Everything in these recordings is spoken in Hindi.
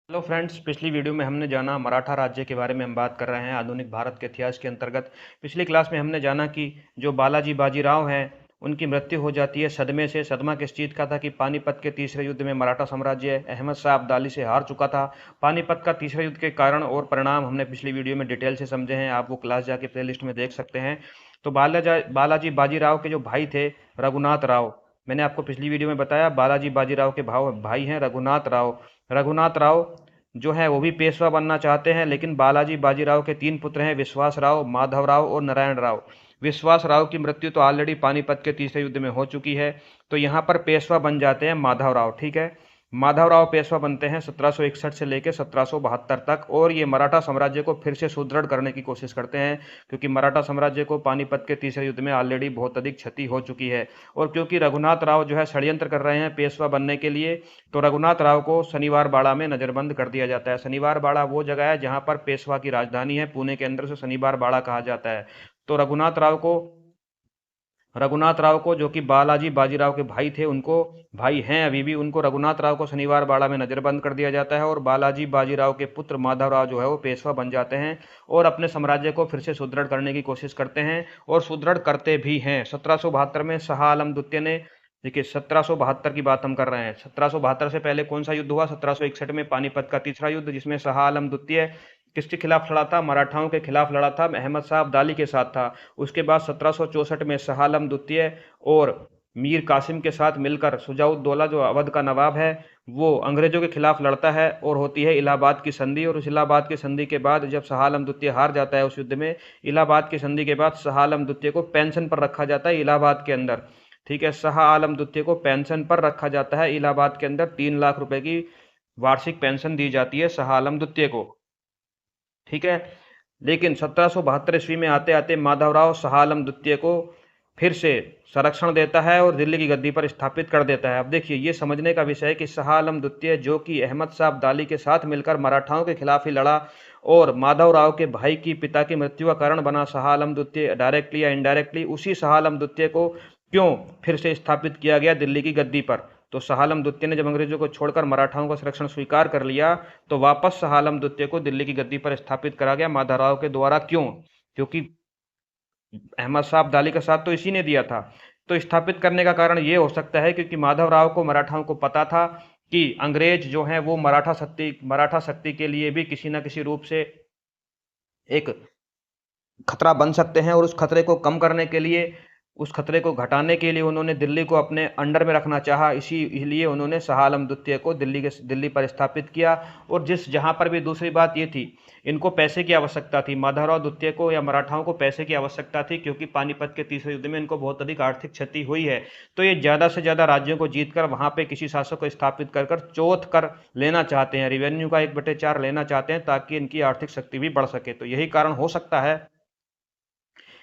हेलो फ्रेंड्स, पिछली वीडियो में हमने जाना मराठा राज्य के बारे में। हम बात कर रहे हैं आधुनिक भारत के इतिहास के अंतर्गत। पिछली क्लास में हमने जाना कि जो बालाजी बाजीराव हैं उनकी मृत्यु हो जाती है सदमे से। सदमा किस चीज़ का था कि पानीपत के तीसरे युद्ध में मराठा साम्राज्य अहमद शाह अब्दाली से हार चुका था। पानीपत का तीसरे युद्ध के कारण और परिणाम हमने पिछली वीडियो में डिटेल से समझे हैं। आप वो क्लास जाके प्ले लिस्ट में देख सकते हैं। तो बालाजी बाजीराव के जो भाई थे रघुनाथ राव, मैंने आपको पिछली वीडियो में बताया बालाजी बाजीराव के भाई हैं रघुनाथ राव। रघुनाथ राव जो है वो भी पेशवा बनना चाहते हैं, लेकिन बालाजी बाजीराव के तीन पुत्र हैं, विश्वास राव, माधव राव और नारायण राव। विश्वास राव की मृत्यु तो ऑलरेडी पानीपत के तीसरे युद्ध में हो चुकी है, तो यहाँ पर पेशवा बन जाते हैं माधव राव। ठीक है, माधव राव पेशवा बनते हैं 1761 से लेकर 1772 तक, और ये मराठा साम्राज्य को फिर से सुदृढ़ करने की कोशिश करते हैं, क्योंकि मराठा साम्राज्य को पानीपत के तीसरे युद्ध में ऑलरेडी बहुत अधिक क्षति हो चुकी है। और क्योंकि रघुनाथ राव जो है षड्यंत्र कर रहे हैं पेशवा बनने के लिए, तो रघुनाथ राव को शनिवार बाड़ा में नजरबंद कर दिया जाता है। शनिवार बाड़ा वो जगह है जहां पर पेशवा की राजधानी है, पुणे के अंदर से शनिवार बाड़ा कहा जाता है। तो रघुनाथ राव को जो कि बालाजी बाजीराव के भाई थे, उनको भाई हैं अभी भी, उनको रघुनाथ राव को शनिवार बाड़ा में नजरबंद कर दिया जाता है, और बालाजी बाजीराव के पुत्र माधव राव जो है वो पेशवा बन जाते हैं और अपने साम्राज्य को फिर से सुदृढ़ करने की कोशिश करते हैं, और सुदृढ़ करते भी हैं। 1772 में शाह आलम द्वितीय ने, देखिए 1772 की बात हम कर रहे हैं, 1772 से पहले कौन सा युद्ध हुआ? 1761 में पानीपत का तीसरा युद्ध, जिसमें शाह आलम द्वितीय किसके खिलाफ लड़ा था? मराठाओं के खिलाफ लड़ा था, अहमद शाह अब्दाली के साथ था। उसके बाद 1764 में शाह आलम द्वितीय और मीर कासिम के साथ मिलकर शुजाउद्दौला जो अवध का नवाब है, वो अंग्रेजों के खिलाफ लड़ता है, और होती है इलाहाबाद की संधि। और उस इलाहाबाद की संधि के बाद जब शाह आलम द्वितीय हार जाता है उस युद्ध में, इलाहाबाद की संधि के बाद शाह आलम द्वितीय को पेंशन पर रखा जाता है इलाहाबाद के अंदर। ठीक है, शाह आलम द्वितीय को पेंशन पर रखा जाता है इलाहाबाद के अंदर। 3 लाख रुपए की वार्षिक पेंशन दी जाती है शाह आलम द्वितीय को। ठीक है, लेकिन 1772 ईस्वी में आते आते माधवराव शाह आलम द्वितीय को फिर से संरक्षण देता है और दिल्ली की गद्दी पर स्थापित कर देता है। अब देखिए, ये समझने का विषय है कि शाह आलम द्वितीय जो कि अहमद शाह अब्दाली के साथ मिलकर मराठाओं के खिलाफ ही लड़ा, और माधव राव के भाई की पिता की मृत्यु का कारण बना शाह आलम द्वितीय, डायरेक्टली या इनडायरेक्टली उसी शाह आलम द्वितीय को क्यों फिर से स्थापित किया गया दिल्ली की गद्दी पर? तो शाह आलम द्वितीय ने जब अंग्रेजों को छोड़कर मराठाओं का संरक्षण स्वीकार कर लिया, तो वापस शाह आलम द्वितीय को दिल्ली की गद्दी पर स्थापित करा गया माधवराव के द्वारा। क्यों? क्योंकि अहमद शाह अब्दाली का साथ तो इसी ने दिया था। तो स्थापित करने का कारण ये हो सकता है क्योंकि माधवराव को, मराठाओं को पता था कि अंग्रेज जो हैं वो मराठा शक्ति के लिए भी किसी न किसी रूप से एक खतरा बन सकते हैं, और उस खतरे को कम करने के लिए, उस खतरे को घटाने के लिए उन्होंने दिल्ली को अपने अंडर में रखना चाहा। इसलिए उन्होंने शाह आलम द्वितीय को दिल्ली पर स्थापित किया। और जहां पर भी, दूसरी बात ये थी, इनको पैसे की आवश्यकता थी, माधवराव द्वितीय को या मराठाओं को पैसे की आवश्यकता थी, क्योंकि पानीपत के तीसरे युद्ध में इनको बहुत अधिक आर्थिक क्षति हुई है। तो ये ज्यादा से ज्यादा राज्यों को जीतकर वहां पे किसी शासक को स्थापित कर चौथ कर लेना चाहते हैं, रेवेन्यू का 1/4 लेना चाहते हैं, ताकि इनकी आर्थिक शक्ति भी बढ़ सके। तो यही कारण हो सकता है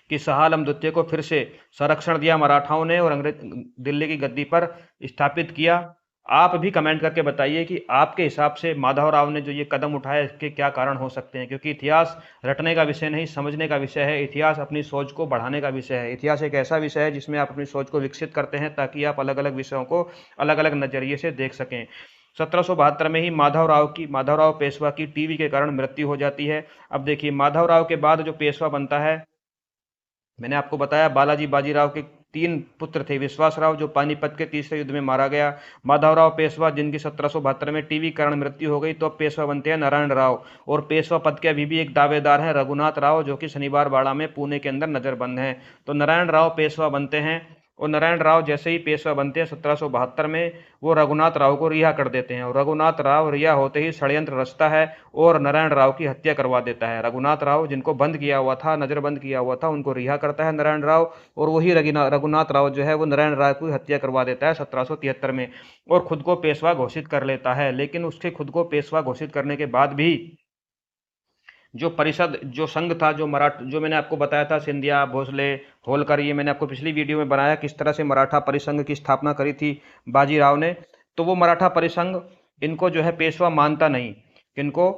कि शाह आलम द्वितीय को फिर से संरक्षण दिया मराठाओं ने और अंग्रेज दिल्ली की गद्दी पर स्थापित किया। आप भी कमेंट करके बताइए कि आपके हिसाब से माधवराव ने जो ये कदम उठाया, इसके क्या कारण हो सकते हैं। क्योंकि इतिहास रटने का विषय नहीं, समझने का विषय है। इतिहास अपनी सोच को बढ़ाने का विषय है। इतिहास एक ऐसा विषय है जिसमें आप अपनी सोच को विकसित करते हैं, ताकि आप अलग अलग विषयों को अलग अलग नजरिए से देख सकें। 1772 में ही माधवराव पेशवा की टीबी के कारण मृत्यु हो जाती है। अब देखिए, माधवराव के बाद जो पेशवा बनता है, मैंने आपको बताया बालाजी बाजीराव के 3 पुत्र थे। विश्वास राव जो पानीपत के तीसरे युद्ध में मारा गया, माधवराव पेशवा जिनकी 1772 में टीबी कारण मृत्यु हो गई, तो अब पेशवा बनते हैं नारायण राव। और पेशवा पद के अभी भी एक दावेदार हैं रघुनाथ राव, जो कि शनिवार बाड़ा में पुणे के अंदर नजरबंद हैं। तो नारायण राव पेशवा बनते हैं, और नारायण राव जैसे ही पेशवा बनते हैं 1772 में, वो रघुनाथ राव को रिहा कर देते हैं। और रघुनाथ राव रिहा होते ही षड्यंत्र रचता है और नारायण राव की हत्या करवा देता है। रघुनाथ राव जिनको बंद किया हुआ था, नजरबंद किया हुआ था, उनको रिहा करता है नारायण राव, और वही रघुनाथ राव जो है वो नारायण राव की हत्या करवा देता है 1773 में, और खुद को पेशवा घोषित कर लेता है। लेकिन उसके खुद को पेशवा घोषित करने के बाद भी जो परिषद, जो संघ था, जो मैंने आपको बताया था, सिंधिया, भोसले, होलकर, ये मैंने आपको पिछली वीडियो में बनाया किस तरह से मराठा परिसंघ की स्थापना करी थी बाजीराव ने। तो वो मराठा परिसंघ इनको जो है पेशवा मानता नहीं। किनको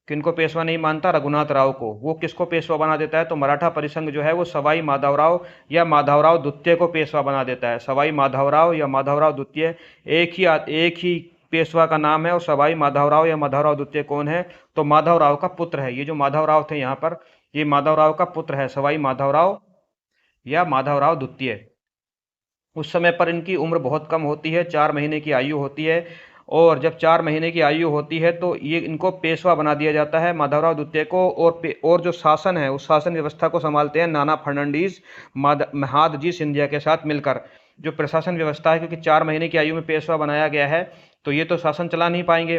किनको पेशवा नहीं मानता? रघुनाथ राव को। वो किसको पेशवा बना देता है? तो मराठा परिसंघ जो है वो सवाई माधवराव या माधवराव द्वितीय को पेशवा बना देता है। सवाई माधवराव या माधवराव द्वितीय एक ही पेशवा का नाम है। और सवाई माधवराव या माधवराव द्वितीय कौन है? तो माधवराव का पुत्र है। ये जो माधवराव थे यहाँ पर, ये माधवराव का पुत्र है, सवाई माधवराव या माधवराव द्वितीय। उस समय पर इनकी उम्र बहुत कम होती है, 4 महीने की आयु होती है। और जब 4 महीने की आयु होती है तो ये इनको पेशवा बना दिया जाता है, माधवराव द्वितीय को। और जो शासन है उस शासन व्यवस्था को संभालते हैं नाना फर्नांडीज महादजी सिंधिया के साथ मिलकर। जो प्रशासन व्यवस्था है, क्योंकि 4 महीने की आयु में पेशवा बनाया गया है तो ये तो शासन चला नहीं पाएंगे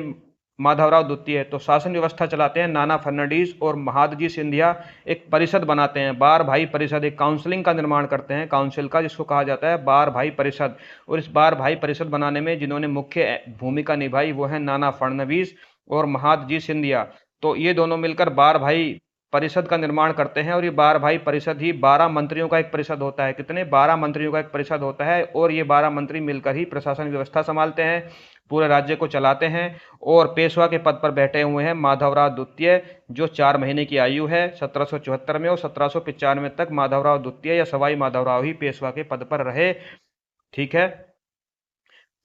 माधवराव द्वितीय, तो शासन व्यवस्था चलाते हैं नाना फर्नांडीज और महादजी सिंधिया। एक परिषद बनाते हैं, बार भाई परिषद, एक काउंसिलिंग का निर्माण करते हैं, काउंसिल का, जिसको कहा जाता है बार भाई परिषद। और इस बार भाई परिषद बनाने में जिन्होंने मुख्य भूमिका निभाई वो है नाना फडणवीस और महादजी सिंधिया। तो ये दोनों मिलकर बार भाई परिषद का निर्माण करते हैं। और ये बार भाई परिषद ही 12 मंत्रियों का एक परिषद होता है। कितने? 12 मंत्रियों का एक परिषद होता है। और ये 12 मंत्री मिलकर ही प्रशासन व्यवस्था संभालते हैं, पूरे राज्य को चलाते हैं। और पेशवा के पद पर बैठे हुए हैं माधवराव द्वितीय, जो 4 महीने की आयु है 1774 में, और 1795 तक माधवराव द्वितीय या सवाई माधवराव ही पेशवा के पद पर रहे। ठीक है।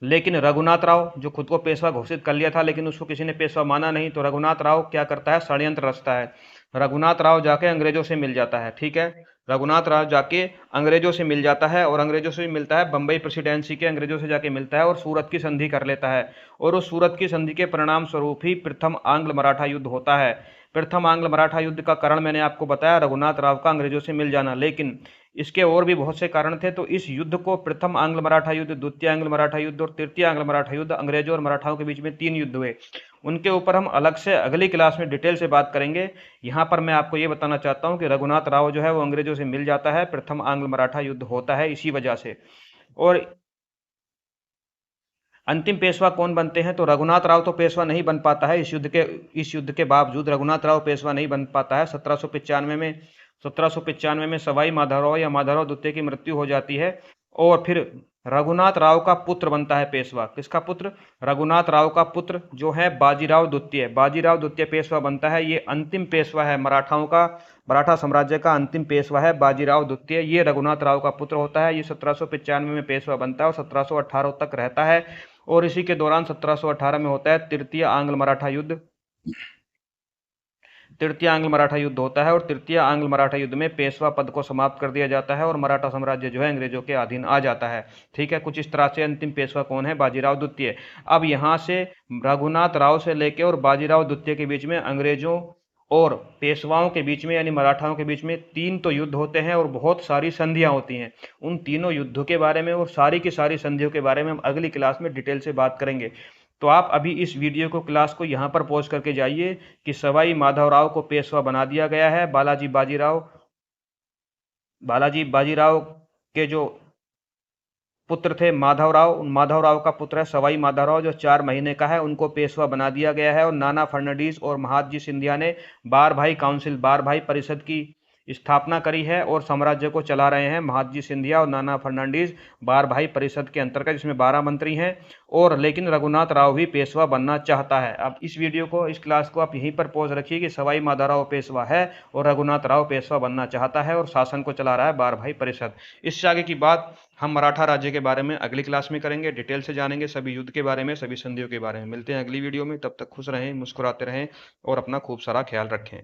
लेकिन रघुनाथ राव, जो खुद को पेशवा घोषित कर लिया था लेकिन उसको किसी ने पेशवा माना नहीं, तो रघुनाथ राव क्या करता है? षड्यंत्र रचता है। रघुनाथ राव जाके अंग्रेजों से मिल जाता है। ठीक है। रघुनाथ राव जाके अंग्रेजों से मिल जाता है, और अंग्रेजों से मिलता है, बंबई प्रेसिडेंसी के अंग्रेजों से जाके मिलता है और सूरत की संधि कर लेता है। और उस सूरत की संधि के परिणाम स्वरूप ही प्रथम आंग्ल मराठा युद्ध होता है। प्रथम आंग्ल मराठा युद्ध का कारण मैंने आपको बताया, रघुनाथ राव का अंग्रेजों से मिल जाना। लेकिन इसके और भी बहुत से कारण थे। तो इस युद्ध को प्रथम आंग्ल मराठा युद्ध, द्वितीय आंग्ल मराठा युद्ध और तृतीय आंग्ल मराठा युद्ध, अंग्रेजों और मराठाओं के बीच में 3 युद्ध हुए। उनके ऊपर हम अलग से अगली क्लास में डिटेल से बात करेंगे। यहाँ पर मैं आपको ये बताना चाहता हूँ कि रघुनाथ राव जो है वो अंग्रेजों से मिल जाता है, प्रथम आंग्ल मराठा युद्ध होता है इसी वजह से। और अंतिम पेशवा कौन बनते हैं? तो रघुनाथ राव तो पेशवा नहीं बन पाता है इस युद्ध के बावजूद रघुनाथ राव पेशवा नहीं बन पाता है। 1795 में सवाई माधवराव या माधवराव द्वितीय की मृत्यु हो जाती है। और फिर रघुनाथ राव का पुत्र बनता है पेशवा। किसका पुत्र? रघुनाथ राव का पुत्र जो है बाजीराव द्वितीय। बाजीराव द्वितीय पेशवा बनता है। ये अंतिम पेशवा है मराठाओं का, मराठा साम्राज्य का अंतिम पेशवा है बाजीराव द्वितीय। ये रघुनाथ राव का पुत्र होता है। ये 1795 में पेशवा बनता है और 1718 तक रहता है। और इसी के दौरान 1718 में होता है तृतीय आंग्ल मराठा युद्ध। तृतीय आंग्ल मराठा युद्ध होता है और तृतीय आंग्ल मराठा युद्ध में पेशवा पद को समाप्त कर दिया जाता है और मराठा साम्राज्य जो है अंग्रेजों के अधीन आ जाता है। ठीक है। कुछ इस तरह से अंतिम पेशवा कौन है? बाजीराव द्वितीय। अब यहाँ से रघुनाथ राव से लेकर और बाजीराव द्वितीय के बीच में अंग्रेजों और पेशवाओं के बीच में यानी मराठाओं के बीच में 3 तो युद्ध होते हैं और बहुत सारी संधियां होती हैं। उन तीनों युद्धों के बारे में और सारी की सारी संधियों के बारे में हम अगली क्लास में डिटेल से बात करेंगे। तो आप अभी इस वीडियो को, क्लास को यहाँ पर पॉज करके जाइए कि सवाई माधवराव को पेशवा बना दिया गया है। बालाजी बाजीराव के जो पुत्र थे माधवराव, उन माधवराव का पुत्र है सवाई माधवराव जो 4 महीने का है, उनको पेशवा बना दिया गया है। और नाना फर्नांडीज और महादजी सिंधिया ने बार भाई काउंसिल, बार भाई परिषद की स्थापना करी है और साम्राज्य को चला रहे हैं महादजी सिंधिया और नाना फर्नांडीज बार भाई परिषद के अंतर्गत, जिसमें 12 मंत्री हैं। और लेकिन रघुनाथ राव भी पेशवा बनना चाहता है। अब इस वीडियो को, इस क्लास को आप यहीं पर पॉज रखिए कि सवाई माधवराव पेशवा है और रघुनाथ राव पेशवा बनना चाहता है और शासन को चला रहा है बार भाई परिषद। इससे आगे की बात हम मराठा राज्य के बारे में अगली क्लास में करेंगे, डिटेल से जानेंगे सभी युद्ध के बारे में, सभी संधियों के बारे में। मिलते हैं अगली वीडियो में, तब तक खुश रहें, मुस्कुराते रहें और अपना खूब सारा ख्याल रखें।